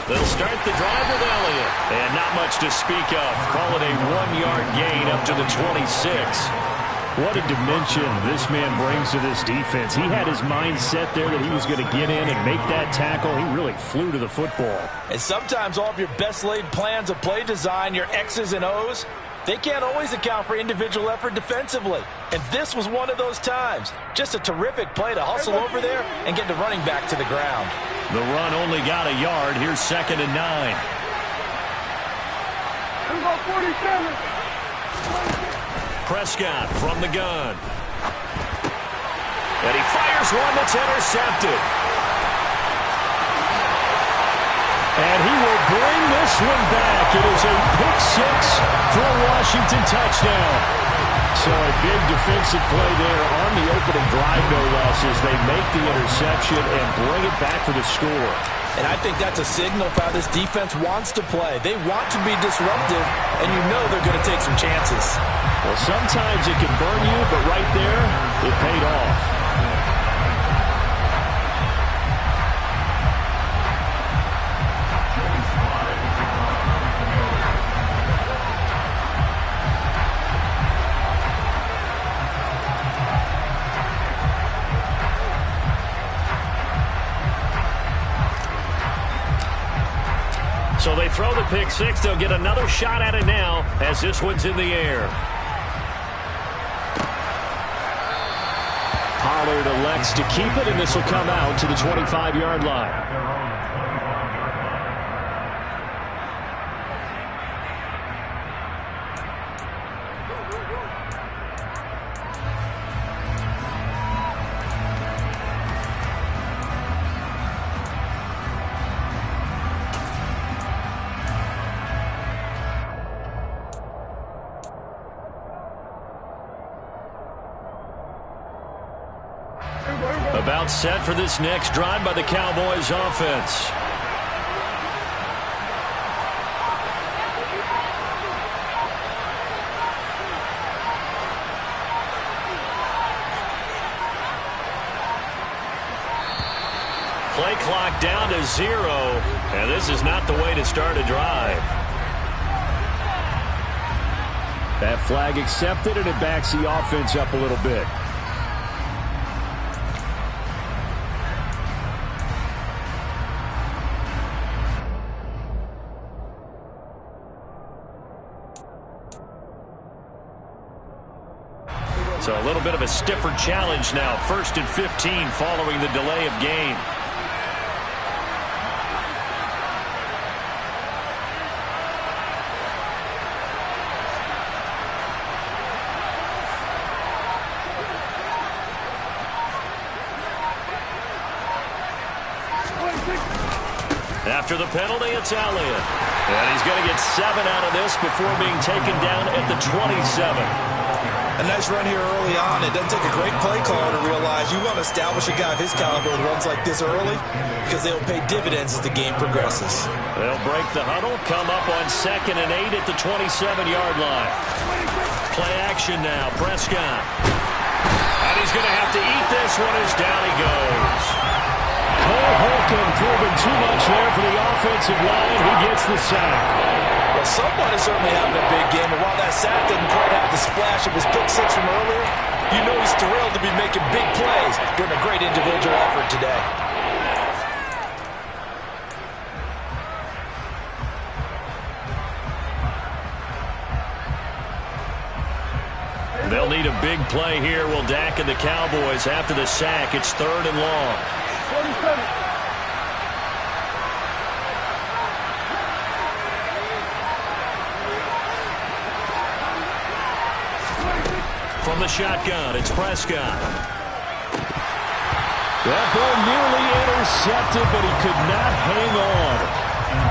They'll start the drive with Elliott. And not much to speak of. Call it a 1-yard gain up to the 26. What a dimension this man brings to this defense. He had his mind set there that he was going to get in and make that tackle. He really flew to the football. And sometimes all of your best laid plans of play design, your X's and O's, they can't always account for individual effort defensively. And this was one of those times. Just a terrific play to hustle over there and get the running back to the ground. The run only got a yard. Here's 2nd and 9. 47. Prescott from the gun. And he fires one that's intercepted. And he will bring this one back. It is a pick six for a Washington touchdown. So a big defensive play there on the opening drive, no less, as they make the interception and bring it back for the score. And I think that's a signal for how this defense wants to play. They want to be disruptive, and you know they're going to take some chances. Well, sometimes it can burn you, but right there, it paid off. So they throw the pick six. They'll get another shot at it now as this one's in the air. Pollard elects to keep it, and this will come out to the 25-yard line. About set for this next drive by the Cowboys offense. Play clock down to 0, and this is not the way to start a drive. That flag accepted, and it backs the offense up a little bit. So a little bit of a stiffer challenge now. 1st and 15 following the delay of game. After the penalty, it's Elliott. And he's going to get 7 out of this before being taken down at the 27. A nice run here early on. It doesn't take a great play caller to realize you want to establish a guy of his caliber that runs like this early because they'll pay dividends as the game progresses. They'll break the huddle, come up on 2nd and 8 at the 27-yard line. Play action now, Prescott. And he's going to have to eat this one as down he goes. Cole Holcomb proving too much there for the offensive line. He gets the sack. Well, someone is certainly having a big game, and while that sack doesn't quite have the splash of his pick six from earlier, you know he's thrilled to be making big plays during a great individual effort today. They'll need a big play here. Will Dak and the Cowboys after the sack. It's 3rd and long. 47. From the shotgun, it's Prescott. That ball nearly intercepted, but he could not hang on.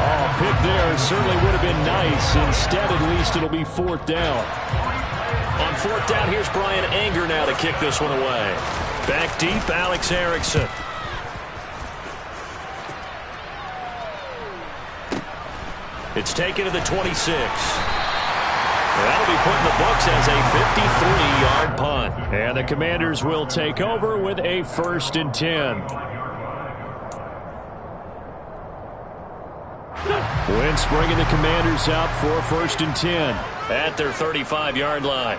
Oh, pick there certainly would have been nice. Instead, at least it'll be 4th down. On 4th down, here's Brian Anger now to kick this one away. Back deep, Alex Erickson. It's taken to the 26. That'll be put in the books as a 53-yard punt. And the Commanders will take over with a 1st and 10. Wentz bringing the Commanders out for 1st and 10. At their 35-yard line.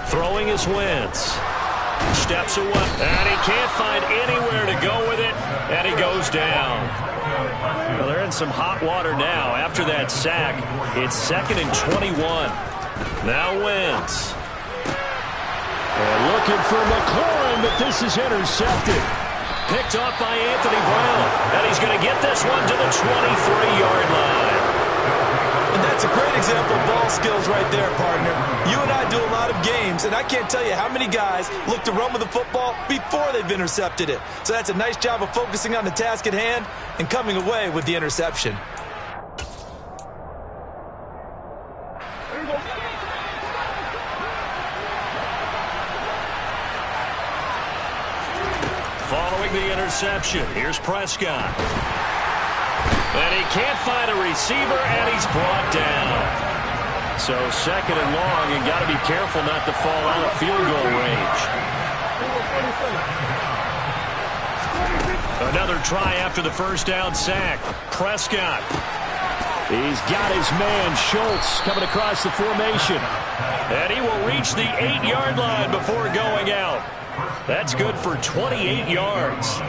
Throwing is Wentz. Steps away. And he can't find anywhere to go with it. And he goes down. Well, they're in some hot water now. After that sack, it's 2nd and 21. Now Wentz. And looking for McLaurin, but this is intercepted. Picked off by Anthony Brown. And he's going to get this one to the 23-yard line. And that's a great example of ball skills right there, partner. You and I do a lot of games, and I can't tell you how many guys look to run with the football before they've intercepted it. So that's a nice job of focusing on the task at hand and coming away with the interception. Following the interception, here's Prescott. And he can't find a receiver, and he's brought down. So 2nd and long, and got to be careful not to fall out of field goal range. Another try after the first down sack. Prescott. He's got his man, Schultz, coming across the formation. And he will reach the 8-yard line before going out. That's good for 28 yards.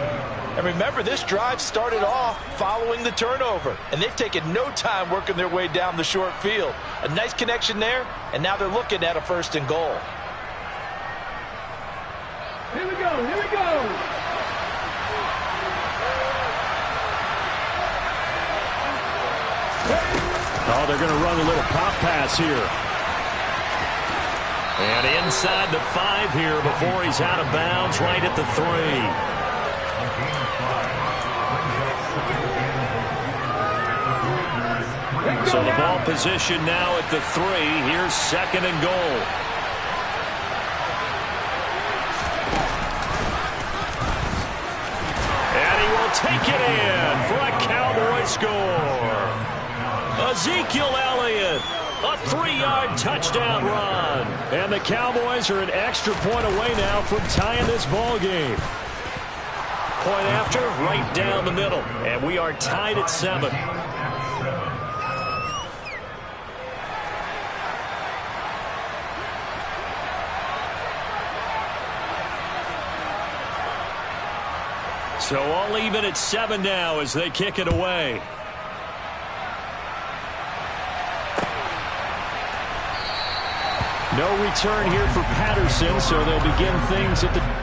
And remember, this drive started off following the turnover, and they've taken no time working their way down the short field. A nice connection there, and now they're looking at a 1st and goal. Here we go, here we go. Oh, they're going to run a little pop pass here. And inside the 5 here before he's out of bounds, right at the 3. So the ball position now at the 3. Here's 2nd and goal. And he will take it in for a Cowboy score. Ezekiel Elliott, a 3-yard touchdown run. And the Cowboys are an extra point away now from tying this ball game. Point after, right down the middle. And we are tied at 7. So all even at 7 now as they kick it away. No return here for Patterson, so they'll begin things at the...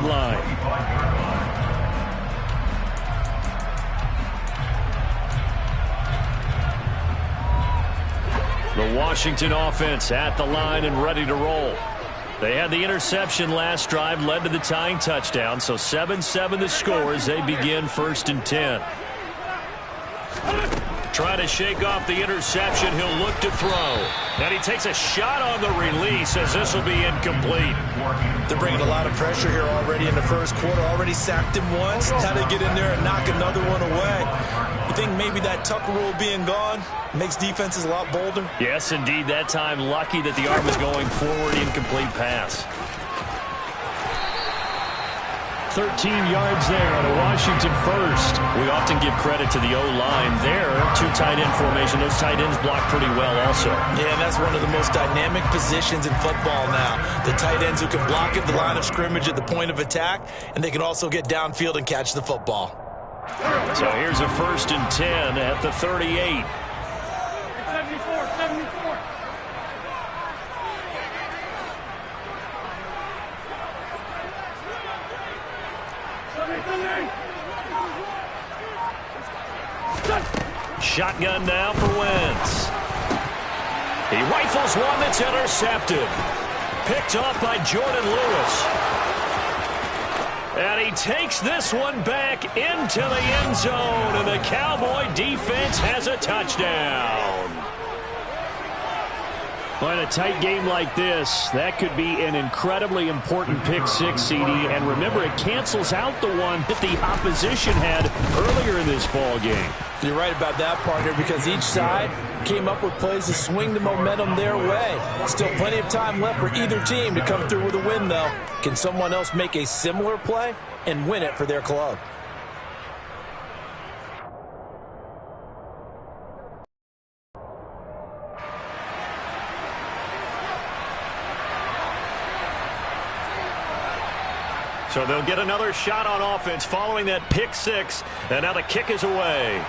line. The Washington offense at the line and ready to roll. They had the interception last drive, led to the tying touchdown, so 7-7 the score as they begin 1st and 10. Trying to shake off the interception. He'll look to throw. And he takes a shot on the release as this will be incomplete. They're bringing a lot of pressure here already in the first quarter. Already sacked him once. How to get in there and knock another one away. You think maybe that Tucker rule being gone makes defenses a lot bolder? Yes, indeed. That time lucky that the arm was going forward. Incomplete pass. 13 yards there on a Washington first. We often give credit to the O-line there. 2 tight end formation. Those tight ends block pretty well also. Yeah, and that's one of the most dynamic positions in football now. The tight ends who can block at the line of scrimmage at the point of attack, and they can also get downfield and catch the football. So here's a 1st and 10 at the 38. 74. Shotgun now for Wentz. He rifles one that's intercepted. Picked off by Jordan Lewis. And he takes this one back into the end zone, and the Cowboy defense has a touchdown. Well, in a tight game like this, that could be an incredibly important pick six, CD. And remember, it cancels out the one that the opposition had earlier in this ball game. You're right about that, partner, because each side came up with plays to swing the momentum their way. Still plenty of time left for either team to come through with a win, though. Can someone else make a similar play and win it for their club? So they'll get another shot on offense following that pick six. And now the kick is away.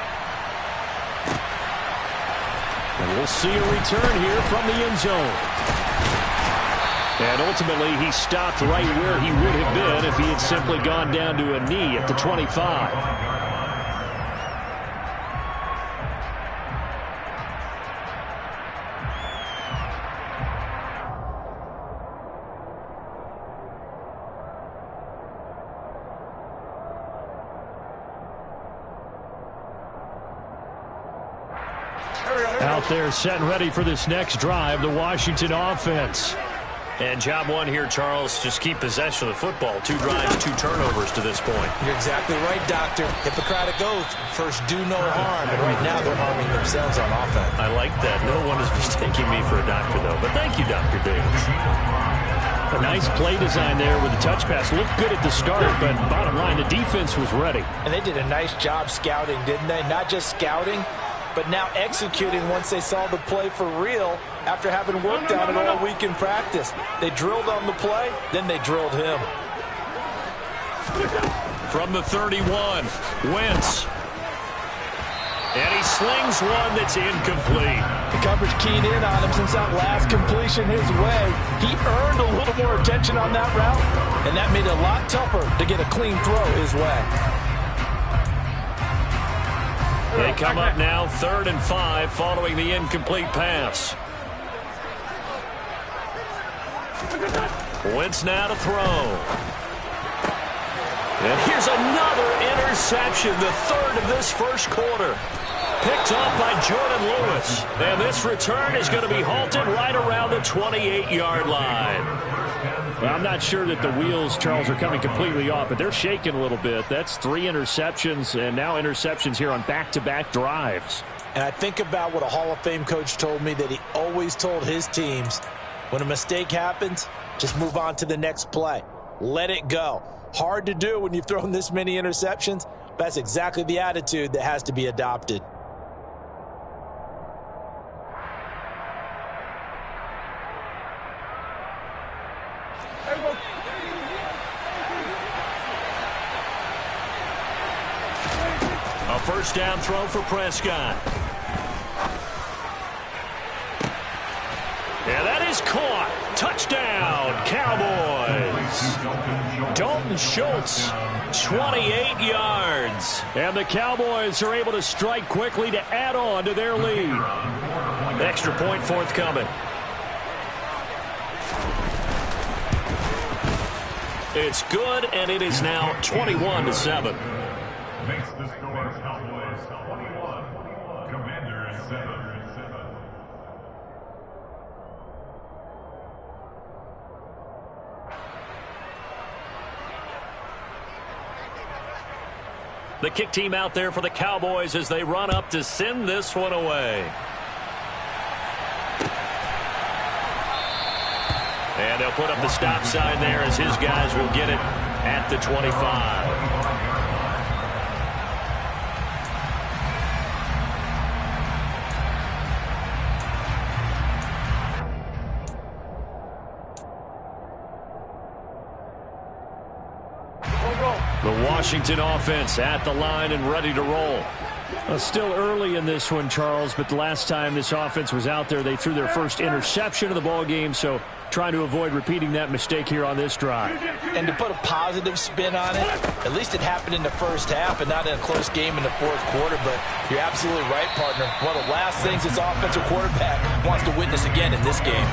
And we'll see a return here from the end zone. And ultimately, he stopped right where he would have been if he had simply gone down to a knee at the 25. Out there set and ready for this next drive, the Washington offense. And job one here, Charles, just keep possession of the football. 2 drives, 2 turnovers to this point. You're exactly right, Doctor. Hippocratic oath. First, do no harm. And right now, they're harming themselves on offense. I like that. No one is mistaking me for a doctor, though. But thank you, Dr. Davis. A nice play design there with the touch pass. Looked good at the start, but bottom line, the defense was ready. And they did a nice job scouting, didn't they? Not just scouting, but now executing once they saw the play for real after having worked on it all week in practice. They drilled on the play, then they drilled him. From the 31, Wentz. And he slings one that's incomplete. The coverage keyed in on him since that last completion his way. He earned a little more attention on that route, and that made it a lot tougher to get a clean throw his way. They come up now 3rd and 5 following the incomplete pass. Wentz now to throw. And here's another interception, the 3rd of this first quarter. Picked off by Jordan Lewis. And this return is going to be halted right around the 28-yard line. Well, I'm not sure that the wheels, Charles, are coming completely off, but they're shaking a little bit. That's 3 interceptions, and now interceptions here on back-to-back drives. And I think about what a Hall of Fame coach told me, that he always told his teams, when a mistake happens, just move on to the next play. Let it go. Hard to do when you've thrown this many interceptions. But that's exactly the attitude that has to be adopted. A first down throw for Prescott. And that is caught. Touchdown, Cowboys. Dalton Schultz, 28 yards. And the Cowboys are able to strike quickly to add on to their lead. Extra point forthcoming. It's good, and it is now 21-7. Makes the score Cowboys 21, Commanders 7. The kick team out there for the Cowboys as they run up to send this one away. And they'll put up the stop sign there as his guys will get it at the 25. The Washington offense at the line and ready to roll. Still early in this one, Charles, but the last time this offense was out there, they threw their first interception of the ball game, so trying to avoid repeating that mistake here on this drive. And to put a positive spin on it, at least it happened in the first half and not in a close game in the fourth quarter, but you're absolutely right, partner. One of the last things this offensive quarterback wants to witness again in this game.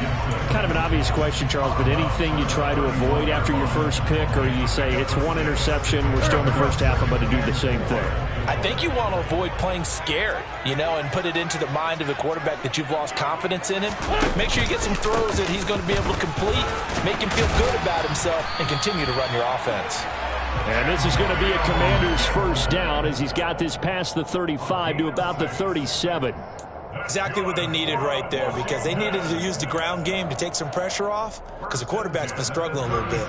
Kind of an obvious question, Charles, but anything you try to avoid after your first pick, or you say it's one interception, we're still in the first half, I'm going to do the same thing? I think you want to avoid playing scared, and put it into the mind of the quarterback that you've lost confidence in him. Make sure you get some throws that he's going to be able to complete, make him feel good about himself, and continue to run your offense. And this is going to be a Commander's first down as he's got this past the 35 to about the 37. Exactly what they needed right there, because they needed to use the ground game to take some pressure off, because the quarterback's been struggling a little bit.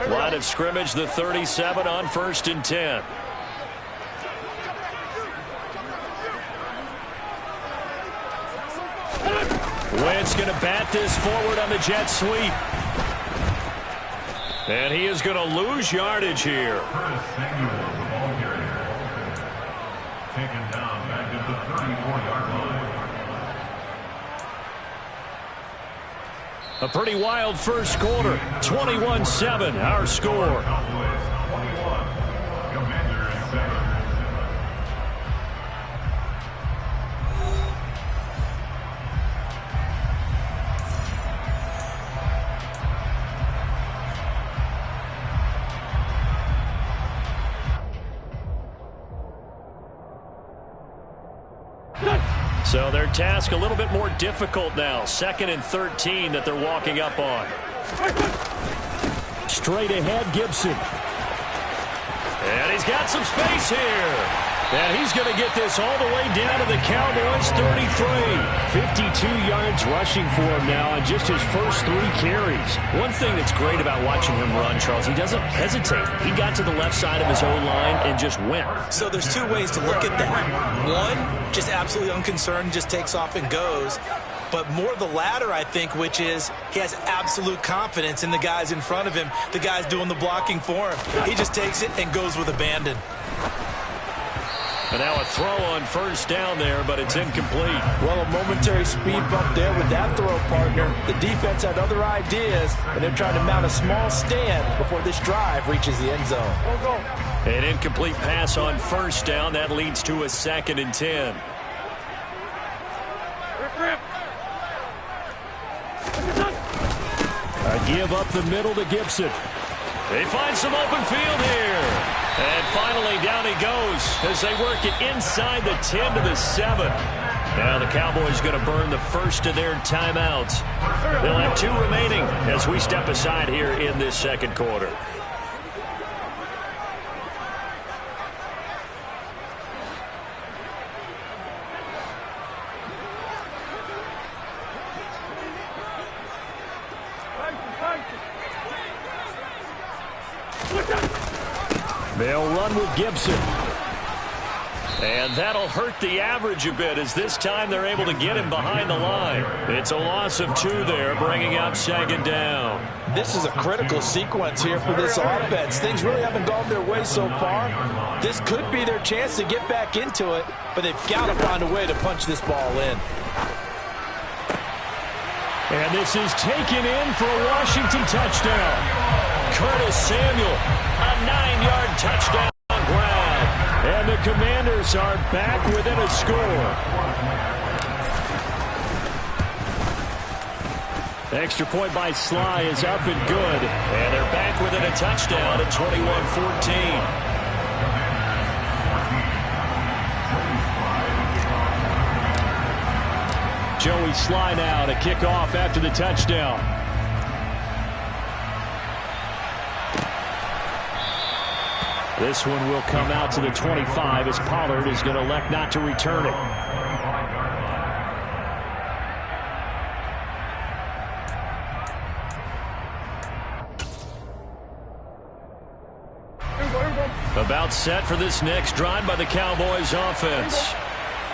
Line of scrimmage, the 37 on 1st and 10. Wentz going to bat this forward on the jet sweep. And he is going to lose yardage here. Taken down back at the 34-yard line. A pretty wild first quarter. 21-7, our score. Cowboys 21, Commanders 7. So their task a little bit more difficult now. 2nd and 13 that they're walking up on. Straight ahead, Gibson. And he's got some space here. And he's going to get this all the way down to the Cowboys' 33. 52 yards rushing for him now on just his first 3 carries. One thing that's great about watching him run, Charles, he doesn't hesitate. He got to the left side of his own line and just went. So there's 2 ways to look at that. One, just absolutely unconcerned, just takes off and goes. But more the latter, I think, which is he has absolute confidence in the guys in front of him, the guys doing the blocking for him. He just takes it and goes with abandon. And now a throw on 1st down there, but it's incomplete. Well, a momentary speed bump there with that throw, partner. The defense had other ideas, and they're trying to mount a small stand before this drive reaches the end zone. An incomplete pass on 1st down. That leads to a 2nd and 10. A give up the middle to Gibson. They find some open field here. And finally, down he goes as they work it inside the 10 to the 7. Now the Cowboys going to burn the first of their timeouts. They'll have 2 remaining as we step aside here in this 2nd quarter. They'll run with Gibson. And that'll hurt the average a bit as this time they're able to get him behind the line. It's a loss of 2 there, bringing up 2nd down. This is a critical sequence here for this offense. Things really haven't gone their way so far. This could be their chance to get back into it, but they've got to find a way to punch this ball in. And this is taken in for a Washington touchdown. Curtis Samuel, a 9-yard touchdown grab. And the Commanders are back within a score. Extra point by Sly is up and good. And they're back within a touchdown at 21-14. Joey Sly now to kick off after the touchdown. This one will come out to the 25 as Pollard is going to elect not to return it. About set for this next drive by the Cowboys offense.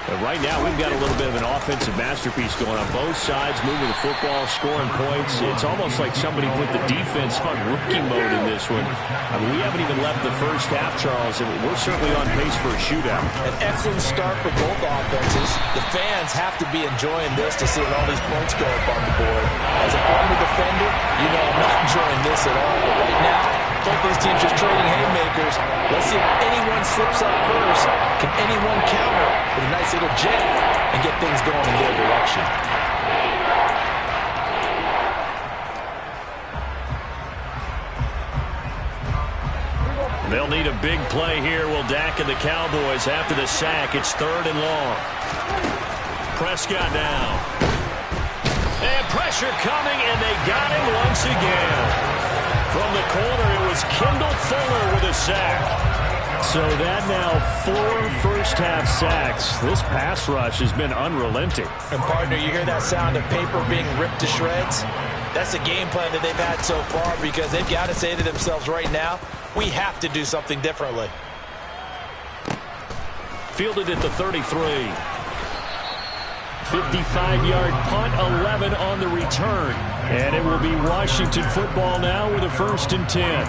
But right now, we've got a little bit of an offensive masterpiece going on both sides, moving the football, scoring points. It's almost like somebody put the defense on rookie mode in this one. I mean, we haven't even left the first half, Charles, and we're certainly on pace for a shootout. An excellent start for both offenses. The fans have to be enjoying this to see all these points go up on the board. As a former defender, you know I'm not enjoying this at all. But right now, both these teams just trading haymakers. Let's see if anyone slips up first. Can anyone counter with a nice little jet and get things going in their direction? They'll need a big play here, will Dak and the Cowboys after the sack. It's 3rd and long. Prescott now. And pressure coming, and they got him once again. From the corner, it was Kendall Fuller with a sack. So that now 4 first-half sacks. This pass rush has been unrelenting. And, partner, you hear that sound of paper being ripped to shreds? That's the game plan that they've had so far because they've got to say to themselves right now, we have to do something differently. Fielded at the 33. 55-yard punt, 11 on the return. And it will be Washington football now with a 1st and 10.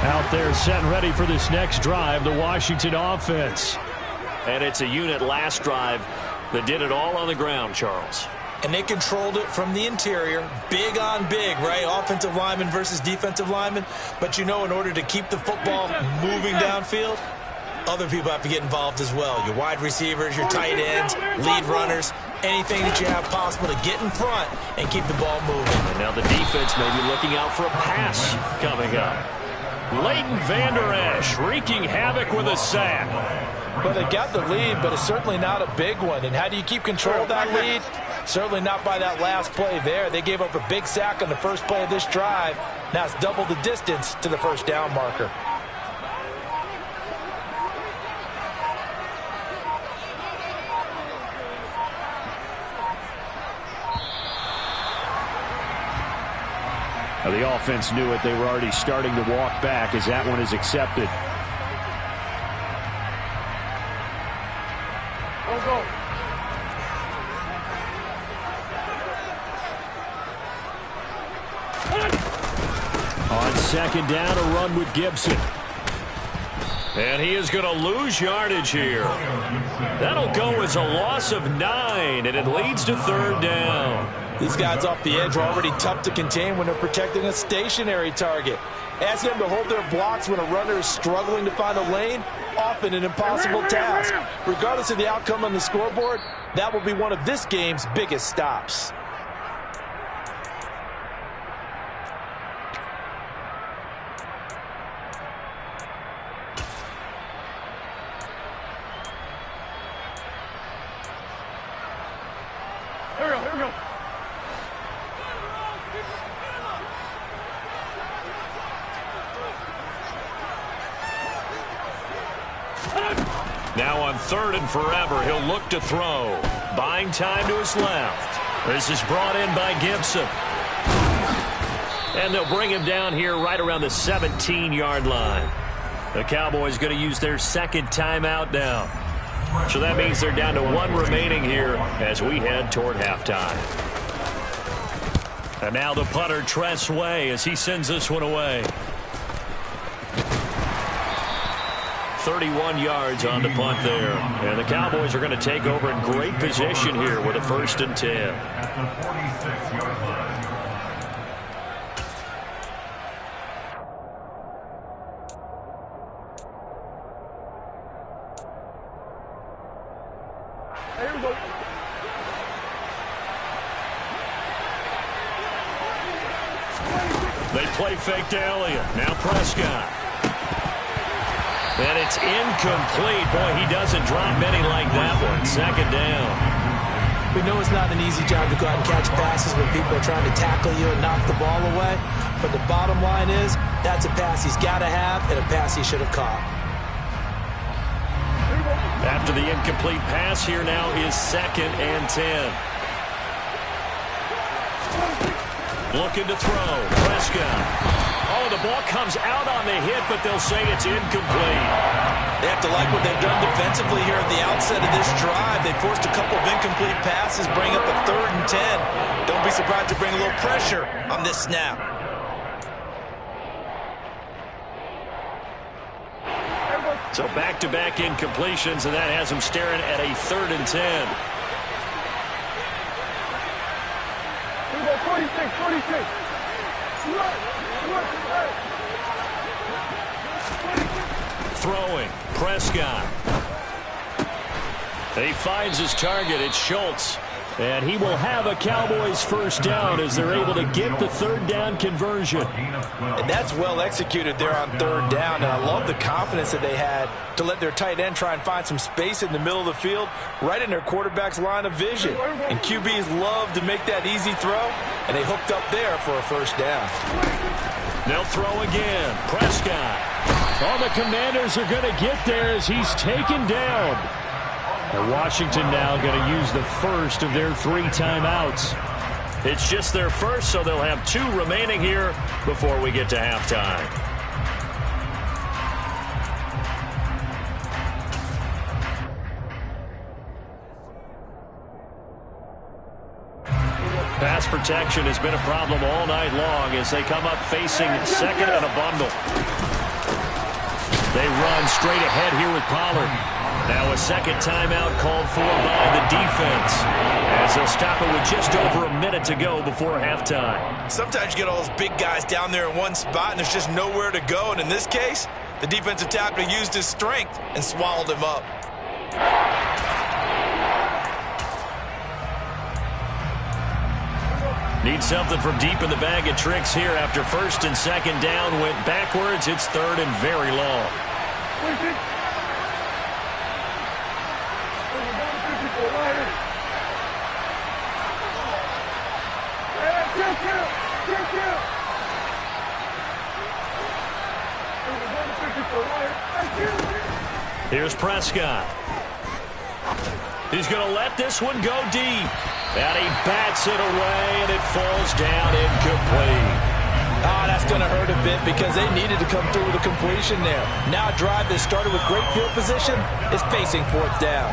Out there set and ready for this next drive, the Washington offense. And it's a unit last drive that did it all on the ground, Charles. And they controlled it from the interior, big on big, right? Offensive lineman versus defensive lineman. But you know, in order to keep the football moving downfield, other people have to get involved as well. Your wide receivers, your tight ends, lead runners, anything that you have possible to get in front and keep the ball moving. And now the defense may be looking out for a pass coming up. Leighton Vander Esch wreaking havoc with a sack. Well, they got the lead, but it's certainly not a big one. And how do you keep control of that lead? Certainly not by that last play there. They gave up a big sack on the first play of this drive. Now it's double the distance to the first down marker. Now the offense knew it. They were already starting to walk back as that one is accepted. On 2nd down, a run with Gibson. And he is going to lose yardage here. That'll go as a loss of 9, and it leads to 3rd down. These guys off the edge are already tough to contain when they're protecting a stationary target. Asking them to hold their blocks when a runner is struggling to find a lane, often an impossible task. Regardless of the outcome on the scoreboard, that will be one of this game's biggest stops. Here we go. Now on 3rd and forever, he'll look to throw. Buying time to his left. This is brought in by Gibson. And they'll bring him down here right around the 17-yard line. The Cowboys going to use their second timeout now. So that means they're down to 1 remaining here as we head toward halftime. And now the punter, Tress Way, as he sends this one away. 31 yards on the punt there. And the Cowboys are going to take over in great position here with a 1st and 10. At the 46-yard line. They play fake to Elliott. Now Prescott. And it's incomplete. Boy, he doesn't drop many like that one. 2nd down. We know it's not an easy job to go out and catch passes when people are trying to tackle you and knock the ball away. But the bottom line is, that's a pass he's got to have and a pass he should have caught. After the incomplete pass, here now is 2nd and 10. Looking to throw. Prescott. Oh, the ball comes out on the hit, but they'll say it's incomplete. They have to like what they've done defensively here at the outset of this drive. They forced a couple of incomplete passes, bring up a 3rd and 10. Don't be surprised to bring a little pressure on this snap. So back-to-back incompletions, and that has them staring at a 3rd and 10. 46. Throwing. Prescott. He finds his target. It's Schultz. And he will have a Cowboys 1st down as they're able to get the 3rd down conversion. And that's well executed there on 3rd down. And I love the confidence that they had to let their tight end try and find some space in the middle of the field, right in their quarterback's line of vision. And QBs love to make that easy throw, and they hooked up there for a 1st down. They'll throw again. Prescott. All the Commanders are going to get there as he's taken down. Washington now going to use the 1st of their 3 timeouts. It's just their 1st, so they'll have 2 remaining here before we get to halftime. Pass protection has been a problem all night long as they come up facing 2nd and a bundle. They run straight ahead here with Pollard. Now a 2nd timeout called for by the defense as they'll stop it with just over a minute to go before halftime. Sometimes you get all those big guys down there in one spot and there's just nowhere to go. And in this case, the defensive tackle used his strength and swallowed him up. Need something from deep in the bag of tricks here after 1st and 2nd down. Went backwards. It's 3rd and very long. Here's Prescott. He's going to let this one go deep. And he bats it away, and it falls down incomplete. That's going to hurt a bit because they needed to come through with a completion there. Now a drive that started with great field position is facing 4th down.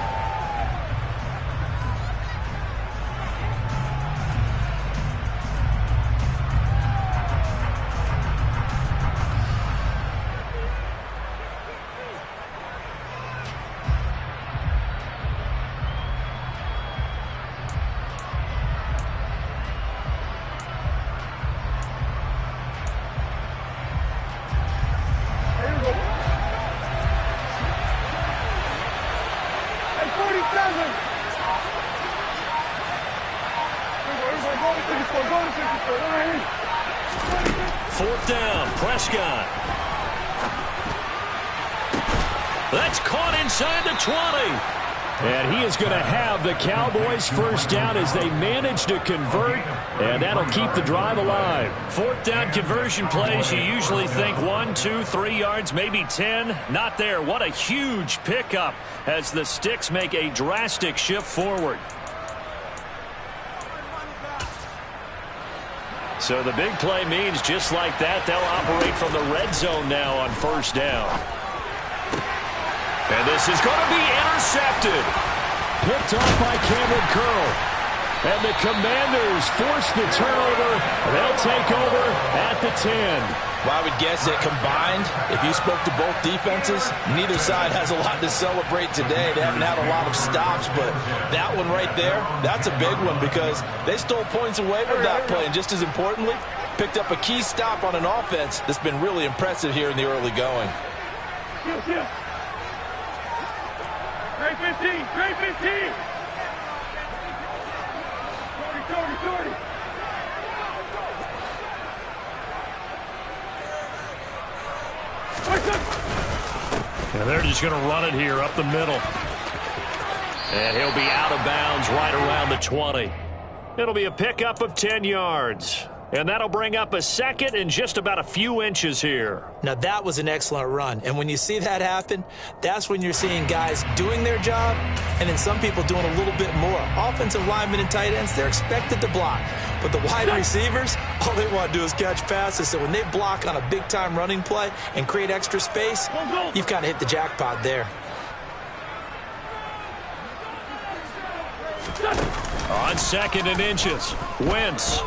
Fourth down, Prescott. That's caught inside the 20. And he is going to have the Cowboys first down as they manage to convert, and that'll keep the drive alive. Fourth down conversion plays, you usually think 1, 2, 3 yards, maybe 10. Not there. What a huge pickup as the Sticks make a drastic shift forward. So the big play means just like that, they'll operate from the red zone now on first down. And this is going to be intercepted. Picked off by Cameron Curl. And the Commanders force the turnover. They'll take over at the 10. Well, I would guess that combined, if you spoke to both defenses, neither side has a lot to celebrate today. They haven't had a lot of stops, but that one right there, that's a big one because they stole points away with that play. And just as importantly, picked up a key stop on an offense that's been really impressive here in the early going. Trey 15, Trey 15. 40. And they're just going to run it here up the middle. And he'll be out of bounds right around the 20. It'll be a pickup of 10 yards. And that'll bring up a second and just about a few inches here. Now, that was an excellent run. And when you see that happen, that's when you're seeing guys doing their job and then some people doing a little bit more. Offensive linemen and tight ends, they're expected to block. But the wide receivers, all they want to do is catch passes. So when they block on a big-time running play and create extra space, you've kind of hit the jackpot there. On second and inches, Wentz.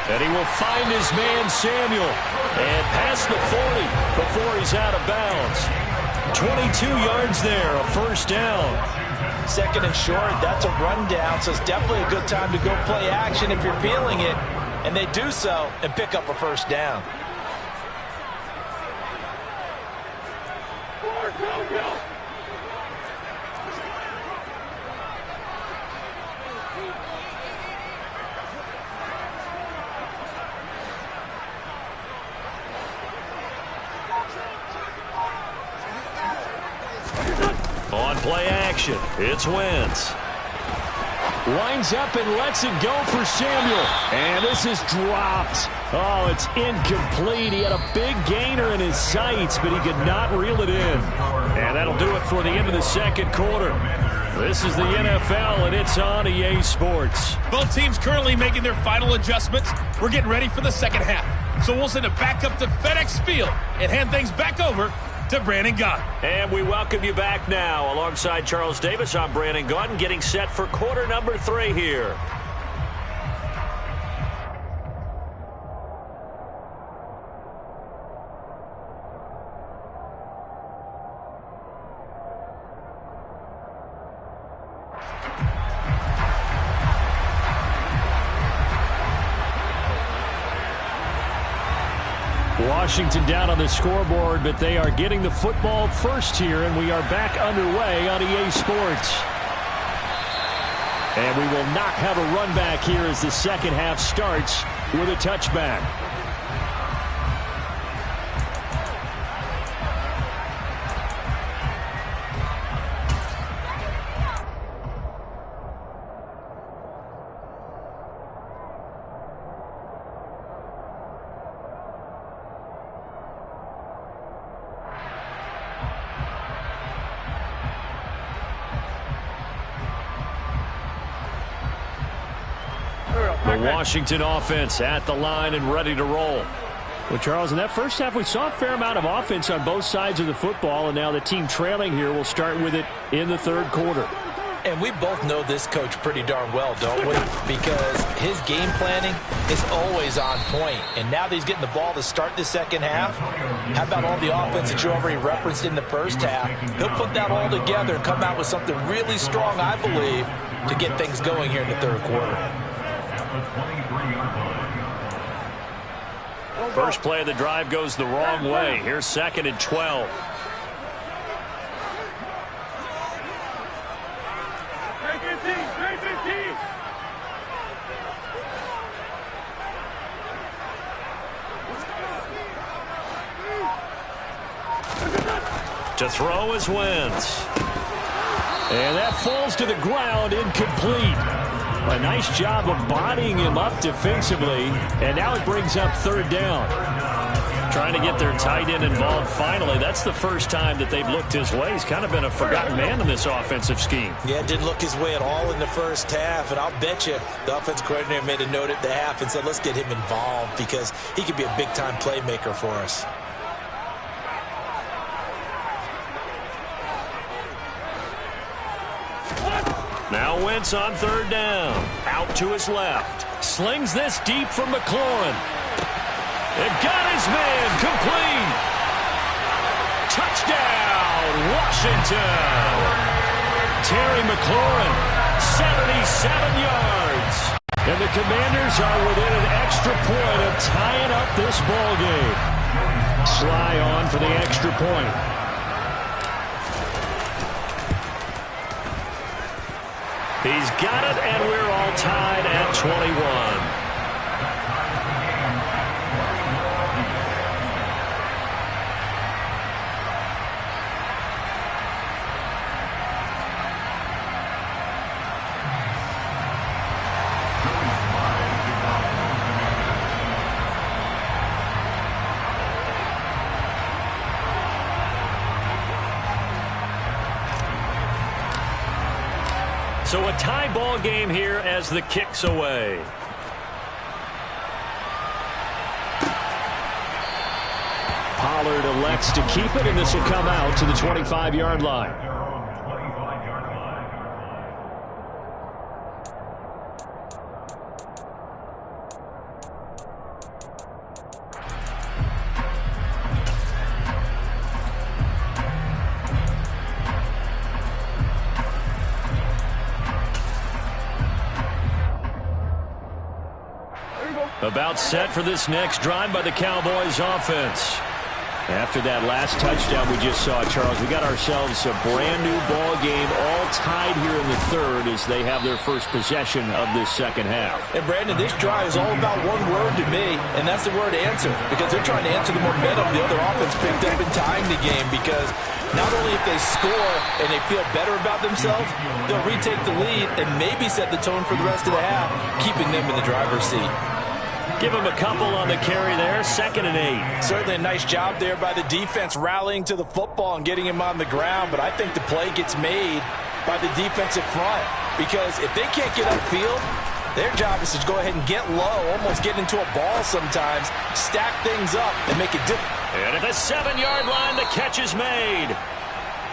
And he will find his man, Samuel, and past the 40 before he's out of bounds. 22 yards there, a first down. Second and short, that's a rundown, so it's definitely a good time to go play action if you're feeling it. And they do so and pick up a first down. Go. On play action, it's Wentz. Lines up and lets it go for Samuel. And this is dropped. Oh, it's incomplete. He had a big gainer in his sights, but he could not reel it in. And that'll do it for the end of the second quarter. This is the NFL, and it's on EA Sports. Both teams currently making their final adjustments. We're getting ready for the second half. So we'll send it back up to FedEx Field and hand things back over to Brandon Gott. And we welcome you back now. Alongside Charles Davis, I'm Brandon Gott, getting set for quarter number 3 here. Washington down on the scoreboard, but they are getting the football first here, and we are back underway on EA Sports. And we will not have a run back here as the second half starts with a touchback. The Washington offense at the line and ready to roll. Well, Charles, in that first half, we saw a fair amount of offense on both sides of the football, and now the team trailing here will start with it in the third quarter. And we both know this coach pretty darn well, don't we? Because his game planning is always on point. And now that he's getting the ball to start the second half, how about all the offense that you already referenced in the first half? He'll put that all together and come out with something really strong, I believe, to get things going here in the third quarter. First play of the drive goes the wrong way. Here's second and 12. To throw is Wentz. And that falls to the ground, incomplete. A nice job of bodying him up defensively, and now it brings up third down. Trying to get their tight end involved finally. That's the first time that they've looked his way. He's kind of been a forgotten man in this offensive scheme. Yeah, didn't look his way at all in the first half, and I'll bet you the offensive coordinator made a note at the half and said, let's get him involved because he could be a big-time playmaker for us. Now Wentz on third down. Out to his left. Slings this deep from McLaurin. It got his man complete. Touchdown, Washington. Terry McLaurin, 77 yards. And the Commanders are within an extra point of tying up this ball game. Sly on for the extra point. He's got it, and we're all tied at 21. So a tie ball game here as the kick's away. Pollard elects to keep it, and this will come out to the 25-yard line. About set for this next drive by the Cowboys offense. After that last touchdown we just saw, Charles, we got ourselves a brand-new ball game, all tied here in the third as they have their first possession of this second half. And, Brandon, this drive is all about one word to me, and that's the word answer, because they're trying to answer the momentum the other offense picked up in tying the game, because not only if they score and they feel better about themselves, they'll retake the lead and maybe set the tone for the rest of the half, keeping them in the driver's seat. Give him a couple on the carry there, 2nd and 8. Certainly a nice job there by the defense rallying to the football and getting him on the ground, but I think the play gets made by the defensive front because if they can't get upfield, their job is to go ahead and get low, almost get into a ball sometimes, stack things up, and make it different. And at the 7-yard line, the catch is made.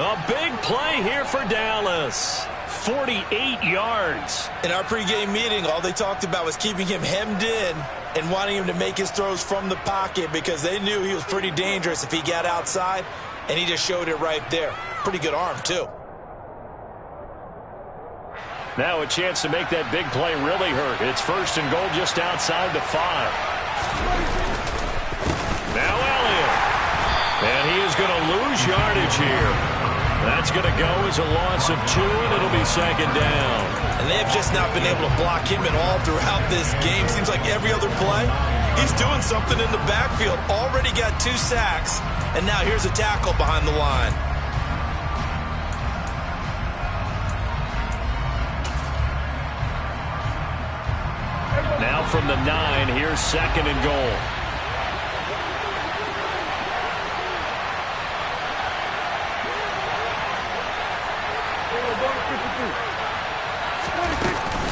A big play here for Dallas. 48 yards. In our pregame meeting, all they talked about was keeping him hemmed in and wanting him to make his throws from the pocket because they knew he was pretty dangerous if he got outside, and he just showed it right there. Pretty good arm, too. Now a chance to make that big play really hurt. It's 1st and goal just outside the 5. Now Elliott. And he is going to lose yardage here. That's going to go as a loss of 2, and it'll be 2nd down. And they have just not been able to block him at all throughout this game. Seems like every other play, he's doing something in the backfield. Already got 2 sacks, and now here's a tackle behind the line. Now from the 9, here's 2nd and goal.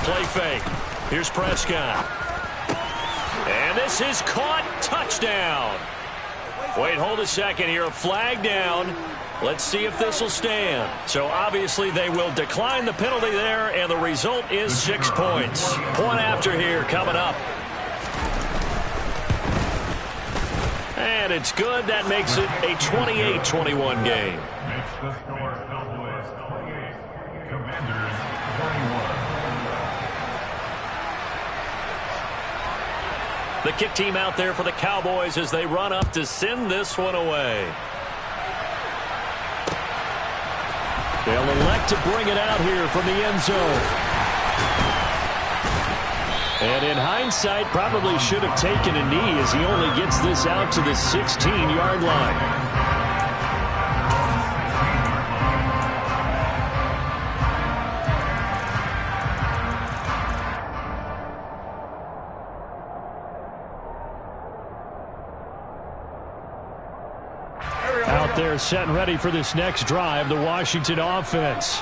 Play fake. Here's Prescott. And this is caught. Touchdown. Wait, hold a second here. A flag down. Let's see if this will stand. So obviously they will decline the penalty there, and the result is 6 points. Point after here coming up. And it's good. That makes it a 28-21 game. Makes the score Cowboys 28, Commanders 21. The kick team out there for the Cowboys as they run up to send this one away. They'll elect to bring it out here from the end zone. And in hindsight, probably should have taken a knee as he only gets this out to the 16-yard line. out there set and ready for this next drive, the Washington offense.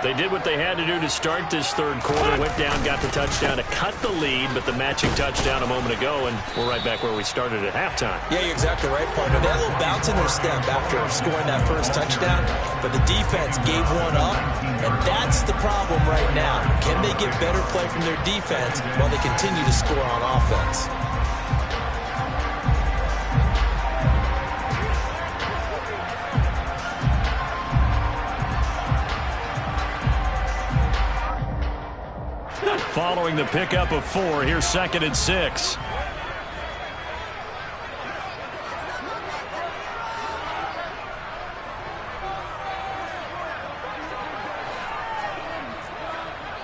They did what they had to do to start this third quarter. Went down, got the touchdown to cut the lead, but the matching touchdown a moment ago, and we're right back where we started at halftime. Yeah, you're exactly right, partner. They had a little bounce in their step after scoring that first touchdown, but the defense gave one up, and that's the problem right now. Can they get better play from their defense while they continue to score on offense? Following the pickup of 4, here's 2nd and 6.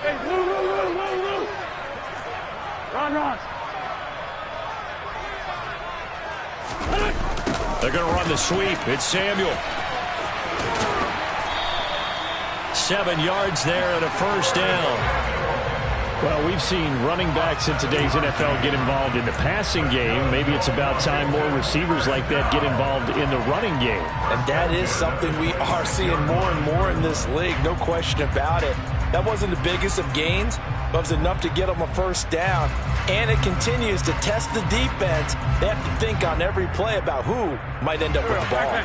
Hey, move. Run. They're going to run the sweep. It's Samuel. 7 yards there and a first down. Well, we've seen running backs in today's NFL get involved in the passing game. Maybe it's about time more receivers like that get involved in the running game. And that is something we are seeing more and more in this league, no question about it. That wasn't the biggest of gains, but it was enough to get them a first down. And it continues to test the defense. They have to think on every play about who might end up with the ball.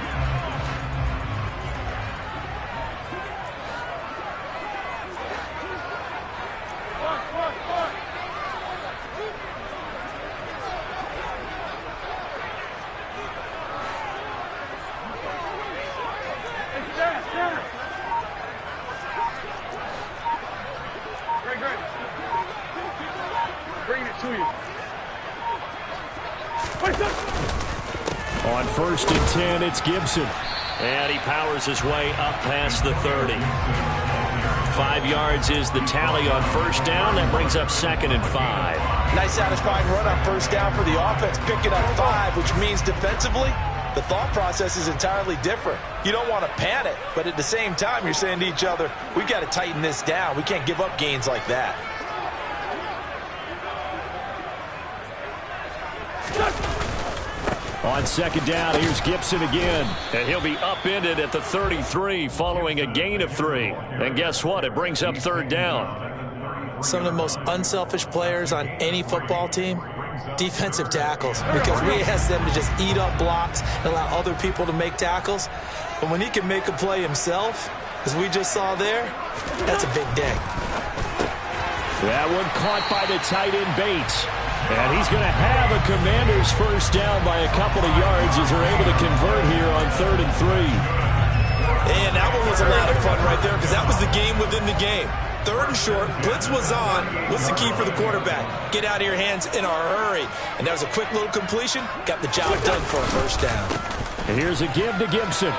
On 1st and 10, it's Gibson. And he powers his way up past the 30. 5 yards is the tally on first down. That brings up 2nd and 5. Nice satisfying run on first down for the offense, picking up 5, which means defensively, the thought process is entirely different. You don't want to panic, but at the same time, you're saying to each other, we've got to tighten this down. We can't give up gains like that. On 2nd down, here's Gibson again. And he'll be upended at the 33 following a gain of 3. And guess what? It brings up 3rd down. Some of the most unselfish players on any football team, defensive tackles, because we ask them to just eat up blocks and allow other people to make tackles. But when he can make a play himself, as we just saw there, that's a big day. That one caught by the tight end Bates. And he's going to have a Commander's first down by a couple of yards as they're able to convert here on 3rd and 3. And that one was a lot of fun right there because that was the game within the game. 3rd and short, blitz was on. What's the key for the quarterback? Get out of your hands in a hurry. And that was a quick little completion. Got the job done for a first down. And here's a give to Gibson.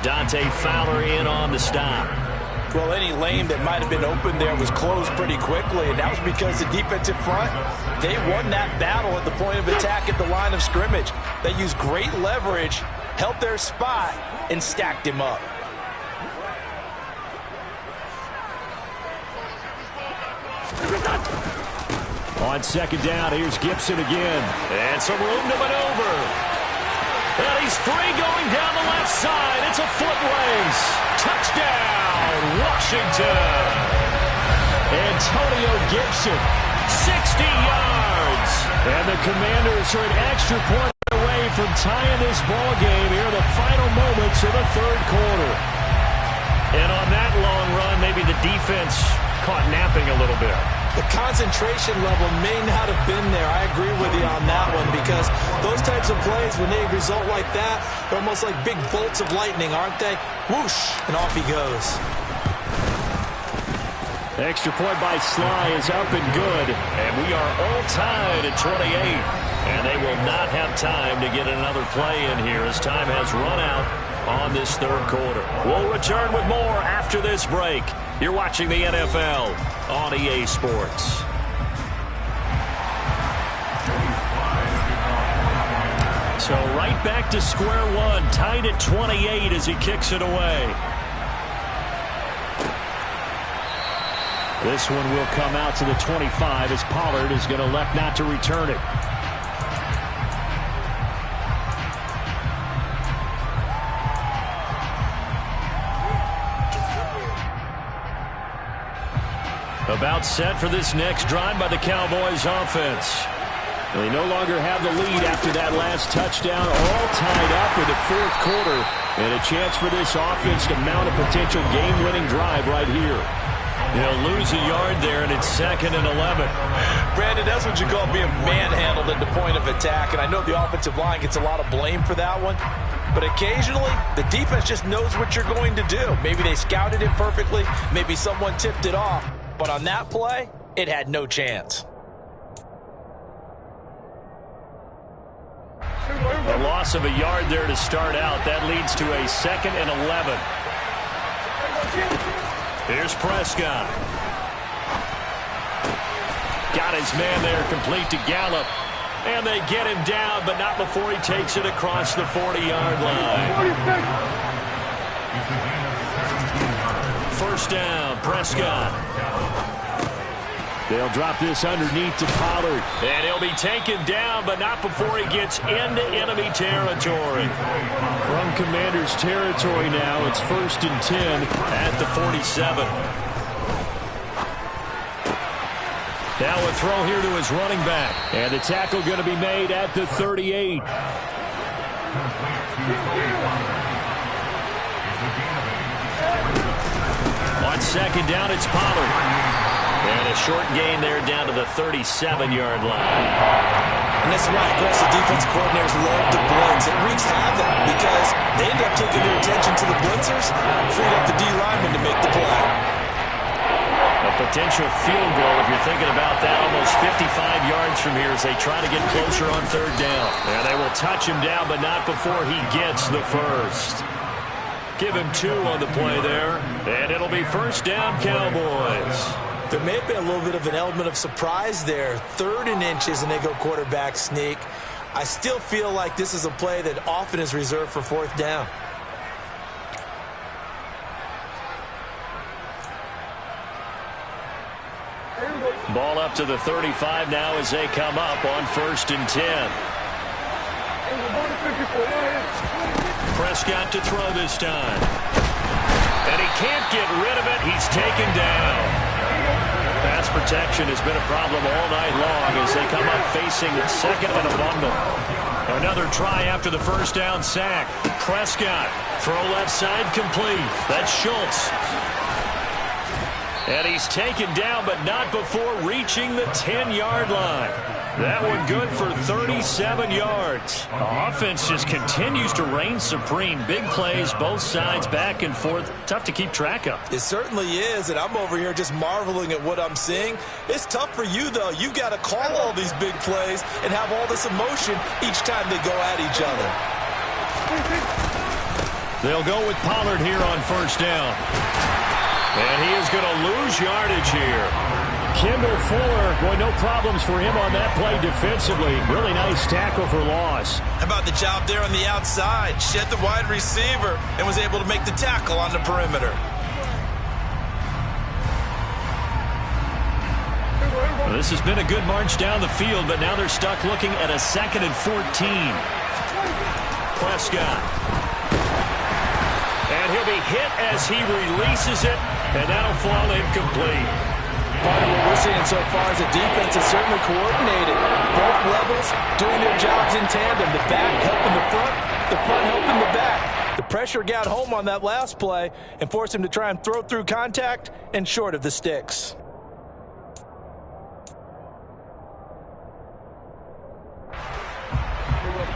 Dante Fowler in on the stop. Well, any lane that might have been open there was closed pretty quickly, and that was because the defensive front, they won that battle at the point of attack at the line of scrimmage. They used great leverage, held their spot, and stacked him up. On 2nd down, here's Gibson again. And some room to maneuver. And he's free going down the left side. It's a foot race. Touchdown, Washington. Antonio Gibson. 60 yards. And the Commanders are an extra point away from tying this ball game here in the final moments of the 3rd quarter. And on that long run, maybe the defense caught napping a little bit. The concentration level may not have been there. I agree with you on that one because those types of plays, when they result like that, they're almost like big bolts of lightning, aren't they? Whoosh, and off he goes. Extra point by Sly is up and good. And we are all tied at 28. And they will not have time to get another play in here as time has run out on this 3rd quarter. We'll return with more after this break. You're watching the NFL on EA Sports. So right back to square one, tied at 28 as he kicks it away. This one will come out to the 25 as Pollard is going to elect not to return it. About set for this next drive by the Cowboys offense. They no longer have the lead after that last touchdown, all tied up in the fourth quarter, and a chance for this offense to mount a potential game-winning drive right here. They'll lose a yard there, and it's 2nd and 11. Brandon, that's what you call being manhandled at the point of attack, and I know the offensive line gets a lot of blame for that one, but occasionally the defense just knows what you're going to do. Maybe they scouted it perfectly, maybe someone tipped it off, but on that play, it had no chance. A loss of a yard there to start out. That leads to a 2nd and 11. Here's Prescott. Got his man there, complete to Gallup. And they get him down, but not before he takes it across the 40-yard line. First down, Prescott. They'll drop this underneath to Pollard. And he'll be taken down, but not before he gets into enemy territory. From Commander's territory now, it's 1st and 10 at the 47. Now a throw here to his running back. And the tackle going to be made at the 38. On 2nd down, it's Pollard. And a short gain there down to the 37-yard line. And that's why aggressive defensive coordinators love to blitz. It wreaks havoc because they end up taking their attention to the blitzers, freed up the D lineman to make the play. A potential field goal, if you're thinking about that, almost 55 yards from here as they try to get closer on 3rd down. And they will touch him down, but not before he gets the first. Give him 2 on the play there, and it'll be 1st down, Cowboys. There may have been a little bit of an element of surprise there. 3rd and inches, and they go quarterback sneak. I still feel like this is a play that often is reserved for 4th down. Ball up to the 35 now as they come up on 1st and 10. Prescott to throw this time. And he can't get rid of it. He's taken down. Pass protection has been a problem all night long as they come up facing 2nd and a bundle. Another try after the 1st down sack. Prescott, throw left side complete. That's Schultz. And he's taken down, but not before reaching the 10-yard line. That one good for 37 yards. Offense just continues to reign supreme. Big plays, both sides, back and forth. Tough to keep track of. It certainly is, and I'm over here just marveling at what I'm seeing. It's tough for you, though. You've got to call all these big plays and have all this emotion each time they go at each other. They'll go with Pollard here on 1st down. And he is going to lose yardage here. Kendall Fuller, boy, no problems for him on that play defensively. Really nice tackle for loss. How about the job there on the outside? Shed the wide receiver and was able to make the tackle on the perimeter. Well, this has been a good march down the field, but now they're stuck looking at a 2nd and 14. Prescott. And he'll be hit as he releases it, and that'll fall incomplete. Part of what we're seeing so far is the defense is certainly coordinated. Both levels doing their jobs in tandem. The back helping the front helping the back. The pressure got home on that last play and forced him to try and throw through contact and short of the sticks.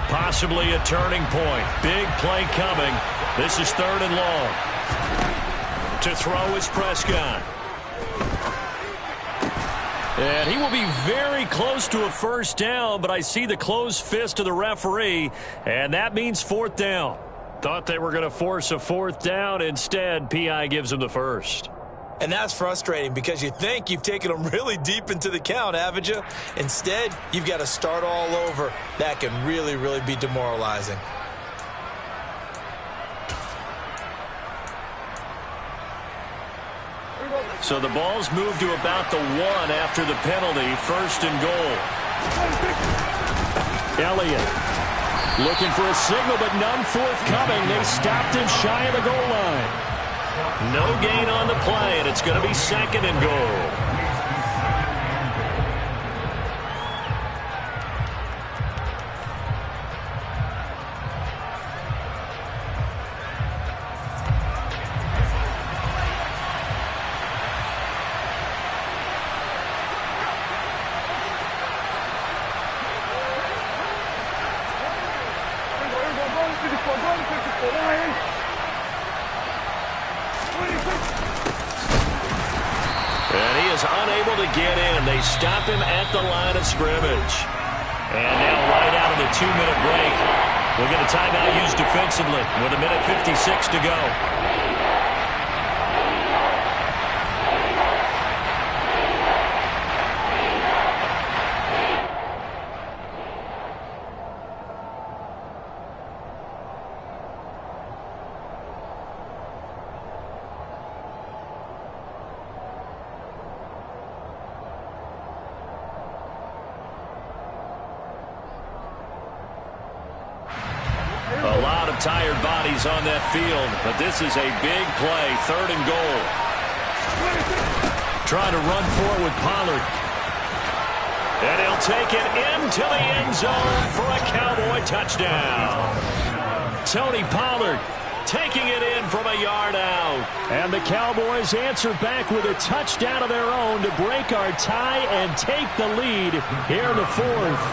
Possibly a turning point. Big play coming. This is 3rd and long. To throw is Prescott. And he will be very close to a 1st down, but I see the closed fist of the referee, and that means 4th down. Thought they were going to force a 4th down. Instead, P.I. gives them the 1st. And that's frustrating because you think you've taken them really deep into the count, haven't you? Instead, you've got to start all over. That can really, really be demoralizing. So the ball's moved to about the 1 after the penalty. 1st and goal. Elliott looking for a signal, but none forthcoming. They stopped him shy of the goal line. No gain on the play, and it's going to be 2nd and goal. get in. They stop him at the line of scrimmage. And now right out of the 2-minute break, we'll get a timeout used defensively with 1:56 to go. A lot of tired bodies on that field, but this is a big play, 3rd and goal. Trying to run for it with Pollard. And he'll take it into the end zone for a Cowboy touchdown. Tony Pollard taking it in from a yard out. And the Cowboys answer back with a touchdown of their own to break our tie and take the lead here in the 4th.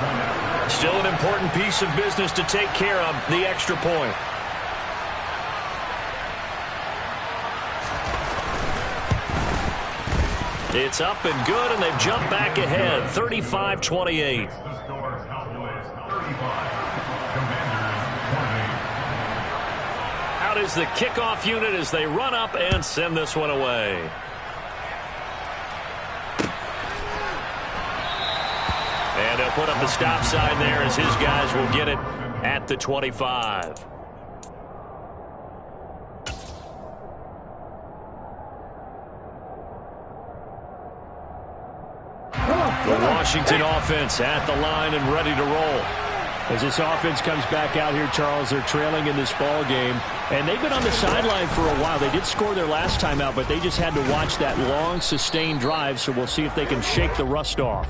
Still an important piece of business to take care of, the extra point. It's up and good, and they've jumped back ahead, 35-28. The score, Cowboys 35, Commanders 28. Out is the kickoff unit as they run up and send this one away. And they'll put up the stop sign there as his guys will get it at the 25. The Washington offense at the line and ready to roll. As this offense comes back out here, Charles, they're trailing in this ball game, and they've been on the sideline for a while. They did score their last time out, but they just had to watch that long, sustained drive, so we'll see if they can shake the rust off.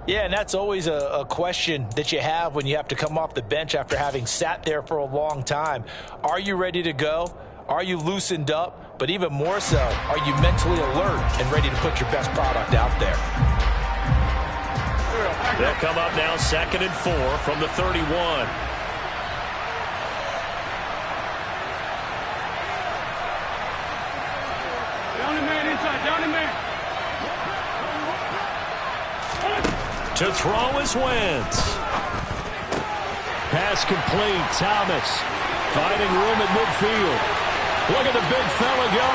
Yeah, and that's always a question that you have when you have to come off the bench after having sat there for a long time. Are you ready to go? Are you loosened up? But even more so, are you mentally alert and ready to put your best product out there? They'll come up now 2nd and 4 from the 31. Down the man inside, down the man. To throw is Wentz. Pass complete. Thomas finding room at midfield. Look at the big fella go.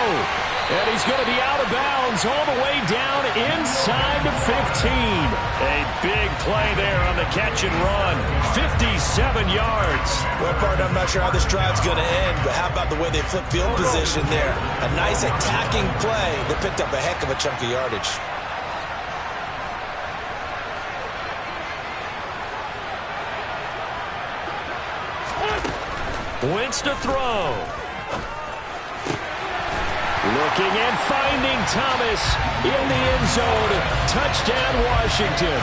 And he's going to be out of bounds all the way down inside the 15. A big play there on the catch and run. 57 yards. Well, partner, I'm not sure how this drive's going to end, but how about the way they flip field position there? A nice attacking play that picked up a heck of a chunk of yardage. Wentz to throw. Looking and finding Thomas in the end zone. Touchdown, Washington.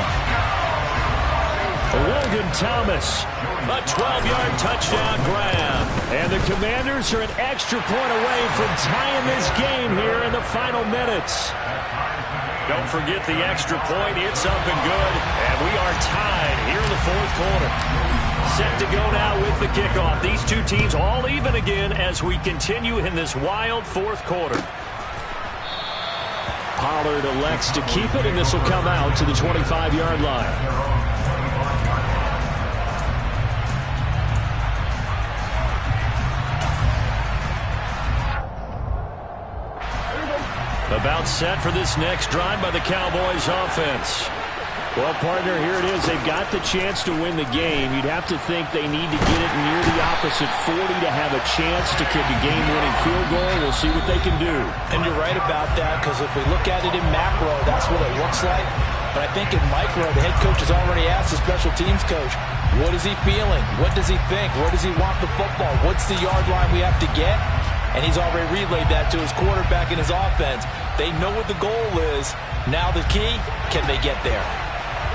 Logan Thomas. A 12-yard touchdown grab. And the Commanders are an extra point away from tying this game here in the final minutes. Don't forget the extra point. It's up and good. And we are tied here in the 4th quarter. Set to go now with the kickoff. These two teams all even again as we continue in this wild 4th quarter. Pollard elects to keep it, and this will come out to the 25-yard line. About set for this next drive by the Cowboys offense. Well, partner, here it is. They've got the chance to win the game. You'd have to think they need to get it near the opposite 40 to have a chance to kick a game-winning field goal. We'll see what they can do. And you're right about that, because if we look at it in macro, that's what it looks like. But I think in micro, the head coach has already asked the special teams coach, what is he feeling? What does he think? Where does he want the football? What's the yard line we have to get? And he's already relayed that to his quarterback and his offense. They know what the goal is. Now the key, can they get there?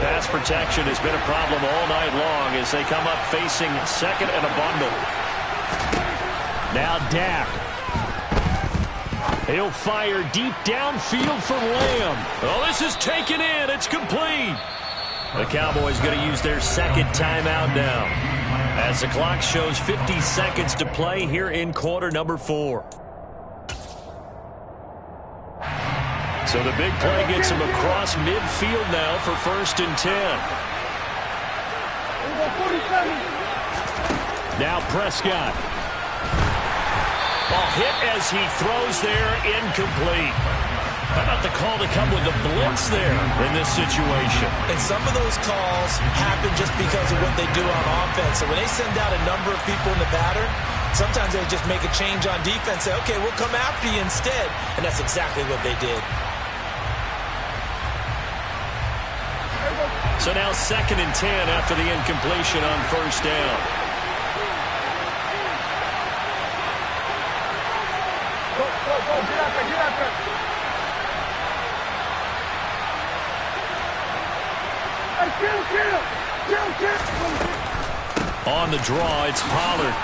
Pass protection has been a problem all night long as they come up facing 2nd and a bundle. Now Dak. He'll fire deep downfield for Lamb. Oh, this is taken in. It's complete. The Cowboys going to use their 2nd timeout now, as the clock shows 50 seconds to play here in quarter number 4. So the big play gets him across midfield now for 1st and 10. Now Prescott. Ball hit as he throws there, incomplete. How about the call to come with the blitz there in this situation? And some of those calls happen just because of what they do on offense. So when they send out a number of people in the pattern, sometimes they just make a change on defense, say, okay, we'll come after you instead. And that's exactly what they did. So now 2nd and 10 after the incompletion on 1st down. On the draw, it's Pollard.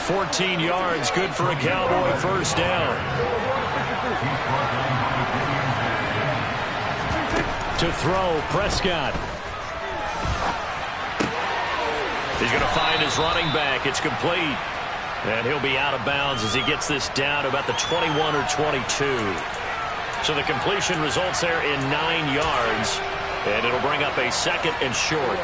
14 yards, good for a Cowboy 1st down. To throw, Prescott. He's going to find his running back. It's complete. And he'll be out of bounds as he gets this down to about the 21 or 22. So the completion results there in 9 yards. And it'll bring up a 2nd and short.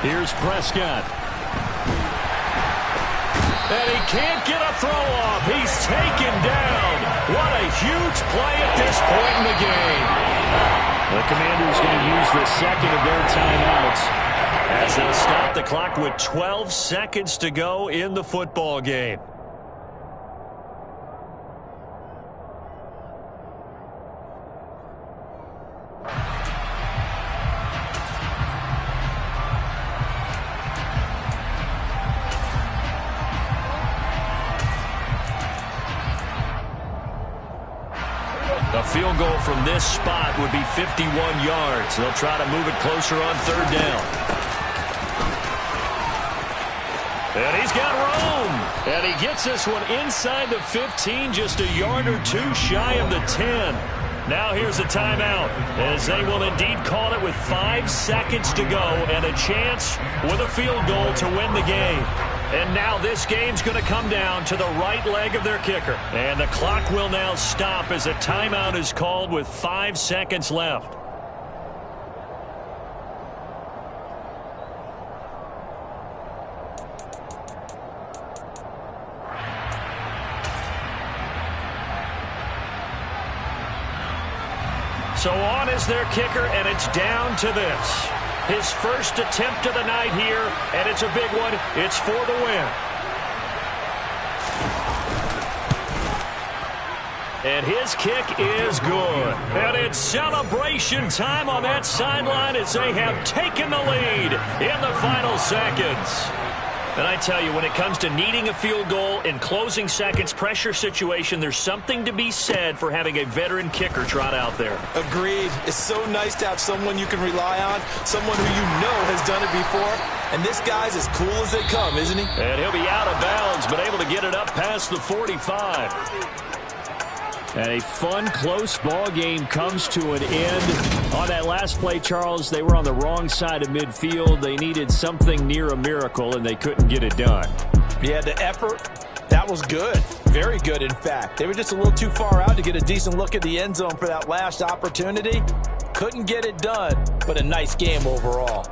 Here's Prescott. And he can't get a throw off. He's taken down. What a huge play at this point in the game. The Commanders going to use the 2nd of their timeouts as they'll stop the clock with 12 seconds to go in the football game. A field goal from this spot would be 51 yards. They'll try to move it closer on 3rd down. And he's got room. And he gets this one inside the 15, just a yard or two shy of the 10. Now here's a timeout, as they will indeed call it with 5 seconds to go and a chance with a field goal to win the game. And now this game's going to come down to the right leg of their kicker. And the clock will now stop as a timeout is called with 5 seconds left. So on is their kicker, and it's down to this. His first attempt of the night here, and it's a big one. It's for the win. And his kick is good. And it's celebration time on that sideline as they have taken the lead in the final seconds. And I tell you, when it comes to needing a field goal in closing seconds, pressure situation, there's something to be said for having a veteran kicker trot out there. Agreed. It's so nice to have someone you can rely on, someone who you know has done it before. And this guy's as cool as they come, isn't he? And he'll be out of bounds, but able to get it up past the 45. And a fun, close ball game comes to an end. On that last play, Charles, they were on the wrong side of midfield. They needed something near a miracle, and they couldn't get it done. Yeah, the effort, that was good. Very good, in fact. They were just a little too far out to get a decent look at the end zone for that last opportunity. Couldn't get it done, but a nice game overall.